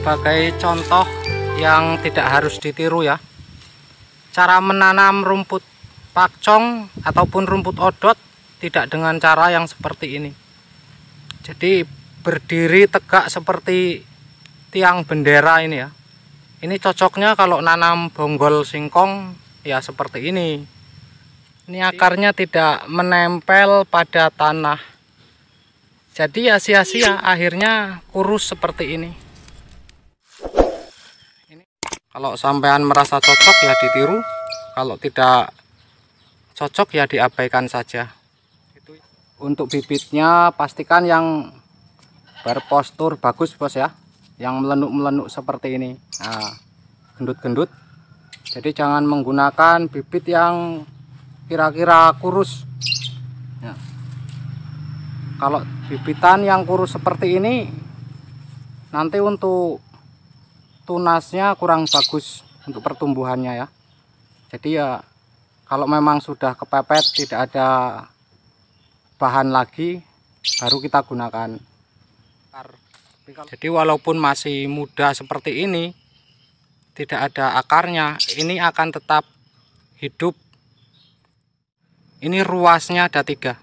sebagai contoh yang tidak harus ditiru ya. Cara menanam rumput pakcong ataupun rumput odot tidak dengan cara yang seperti ini. Jadi berdiri tegak seperti tiang bendera ini ya. Ini cocoknya kalau nanam bonggol singkong ya seperti ini. Ini akarnya tidak menempel pada tanah. Jadi ya sia-sia, akhirnya kurus seperti ini. Kalau sampean merasa cocok ya ditiru, kalau tidak cocok ya diabaikan saja. Untuk bibitnya pastikan yang berpostur bagus bos ya, yang melenuk-melenuk seperti ini. Nah, gendut-gendut. Jadi jangan menggunakan bibit yang kira-kira kurus ya. Kalau bibitan yang kurus seperti ini nanti untuk tunasnya kurang bagus untuk pertumbuhannya ya. Jadi ya kalau memang sudah kepepet tidak ada bahan lagi baru kita gunakan. Jadi walaupun masih muda seperti ini, tidak ada akarnya, ini akan tetap hidup. Ini ruasnya ada 3.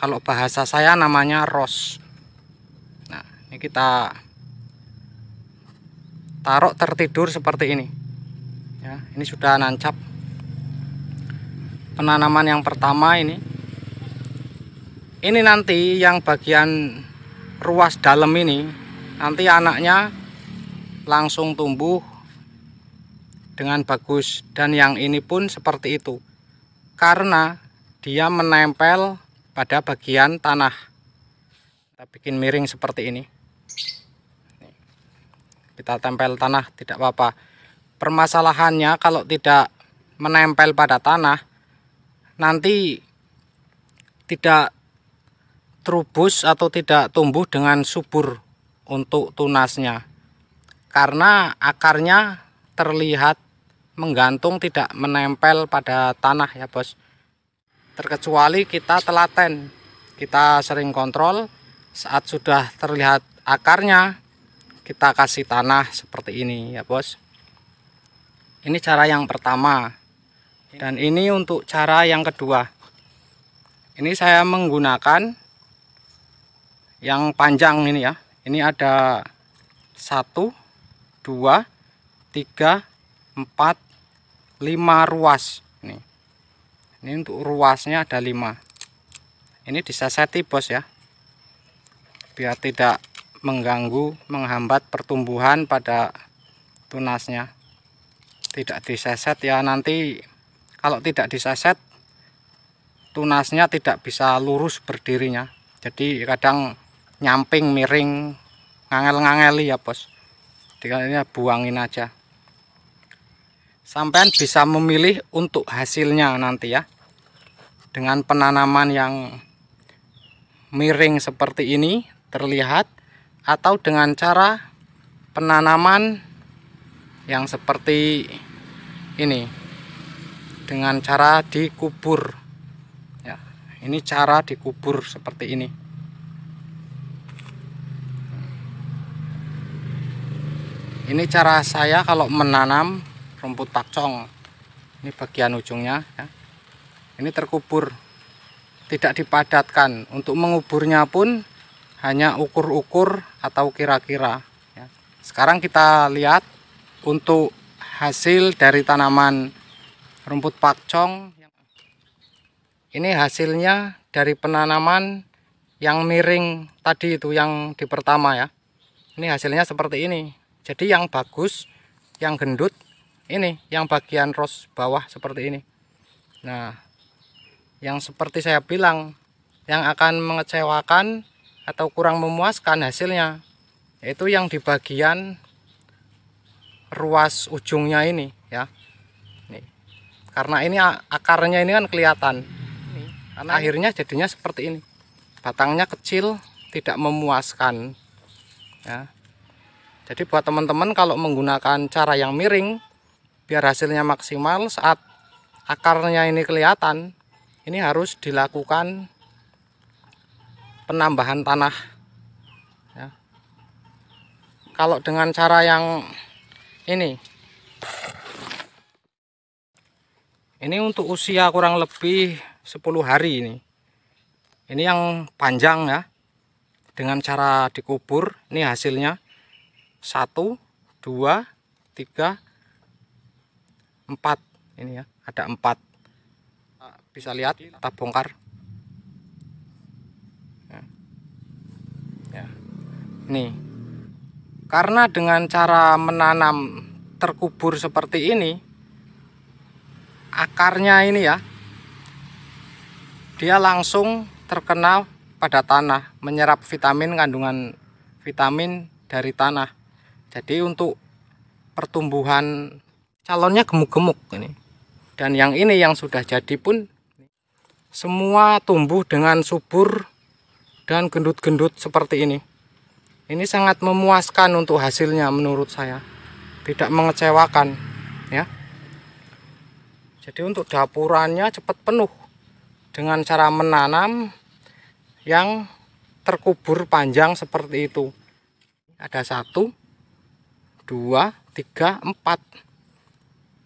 Kalau bahasa saya namanya ros. Nah, ini kita taruh tertidur seperti ini ya. Ini sudah nancap. Penanaman yang pertama ini nanti yang bagian ruas dalam ini nanti anaknya langsung tumbuh dengan bagus, dan yang ini pun seperti itu karena dia menempel pada bagian tanah. Kita bikin miring seperti ini, kita tempel tanah tidak apa-apa. Permasalahannya kalau tidak menempel pada tanah nanti tidak terubus atau tidak tumbuh dengan subur untuk tunasnya, karena akarnya terlihat menggantung tidak menempel pada tanah ya bos. Terkecuali kita telaten, kita sering kontrol, saat sudah terlihat akarnya kita kasih tanah seperti ini ya bos. Ini cara yang pertama, dan ini untuk cara yang kedua. Ini saya menggunakan yang panjang ini ya. Ini ada 1, 2, 3, 4, 5 ruas. Ini untuk ruasnya ada 5. Ini diseseti bos ya, biar tidak mengganggu, menghambat pertumbuhan pada tunasnya. Tidak diseset ya, nanti kalau tidak diseset tunasnya tidak bisa lurus berdirinya. Jadi kadang nyamping, miring, ngangel-ngangeli ya bos. Jadi ini buangin aja. Sampean bisa memilih untuk hasilnya nanti ya, dengan penanaman yang miring seperti ini terlihat, atau dengan cara penanaman yang seperti ini dengan cara dikubur ya. Ini cara dikubur seperti ini. Ini cara saya kalau menanam rumput pakcong. Ini bagian ujungnya ya. Ini terkubur, tidak dipadatkan. Untuk menguburnya pun hanya ukur-ukur atau kira-kira ya. Sekarang kita lihat untuk hasil dari tanaman rumput pakcong. Ini hasilnya dari penanaman yang miring tadi itu, yang di pertama ya. Ini hasilnya seperti ini. Jadi yang bagus, yang gendut, ini yang bagian ros bawah seperti ini. Nah, yang seperti saya bilang, yang akan mengecewakan atau kurang memuaskan hasilnya, yaitu yang di bagian ruas ujungnya ini ya. Nih, karena ini akarnya ini kan kelihatan. Karena akhirnya jadinya seperti ini. Batangnya kecil, tidak memuaskan ya. Jadi buat teman-teman kalau menggunakan cara yang miring biar hasilnya maksimal, saat akarnya ini kelihatan, ini harus dilakukan penambahan tanah ya. Kalau dengan cara yang ini untuk usia kurang lebih 10 hari ini. Ini yang panjang ya. Dengan cara dikubur, ini hasilnya 1, 2, 3, 4. Ini ya, ada 4. Bisa lihat, kita bongkar. Ya. Nih, karena dengan cara menanam terkubur seperti ini, akarnya ini ya, dia langsung terkena pada tanah, menyerap kandungan vitamin dari tanah. Jadi untuk pertumbuhan calonnya gemuk-gemuk ini. Dan yang ini yang sudah jadi pun semua tumbuh dengan subur dan gendut-gendut seperti ini. Ini sangat memuaskan untuk hasilnya menurut saya. Tidak mengecewakan ya. Jadi untuk dapurannya cepat penuh dengan cara menanam yang terkubur panjang seperti itu. Ada 1, 2, 3, 4.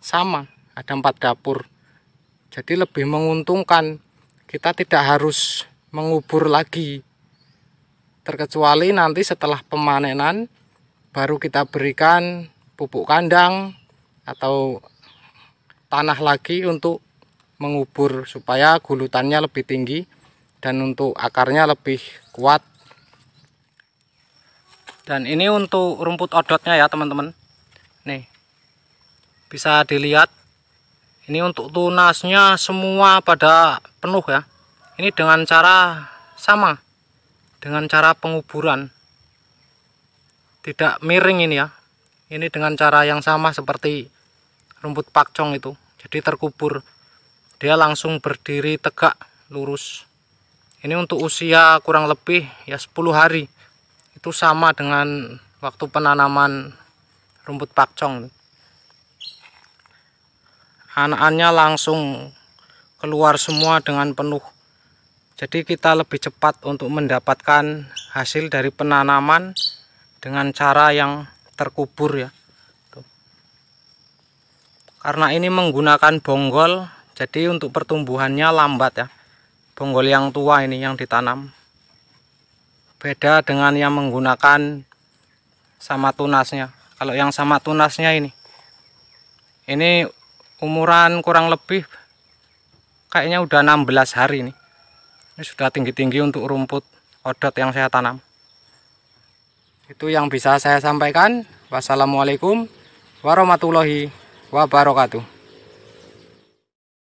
Sama, ada 4 dapur. Jadi lebih menguntungkan. Kita tidak harus mengubur lagi. Terkecuali nanti setelah pemanenan baru kita berikan pupuk kandang atau tanah lagi untuk mengubur supaya gulutannya lebih tinggi dan untuk akarnya lebih kuat. Dan ini untuk rumput odotnya ya teman-teman. Nih, bisa dilihat. Ini untuk tunasnya semua pada penuh ya. Ini dengan cara sama, dengan cara penguburan. Tidak miring ini ya. Ini dengan cara yang sama seperti rumput pakcong itu. Jadi terkubur. Dia langsung berdiri tegak, lurus. Ini untuk usia kurang lebih ya 10 hari. Itu sama dengan waktu penanaman rumput pakcong. Anak-anaknya langsung keluar semua dengan penuh. Jadi kita lebih cepat untuk mendapatkan hasil dari penanaman dengan cara yang terkubur ya. Tuh. Karena ini menggunakan bonggol, jadi untuk pertumbuhannya lambat ya. Bonggol yang tua ini yang ditanam. Beda dengan yang menggunakan sama tunasnya. Kalau yang sama tunasnya ini umuran kurang lebih kayaknya udah 16 hari ini. Ini sudah tinggi-tinggi untuk rumput odot yang saya tanam. Itu yang bisa saya sampaikan. Wassalamualaikum warahmatullahi wabarakatuh.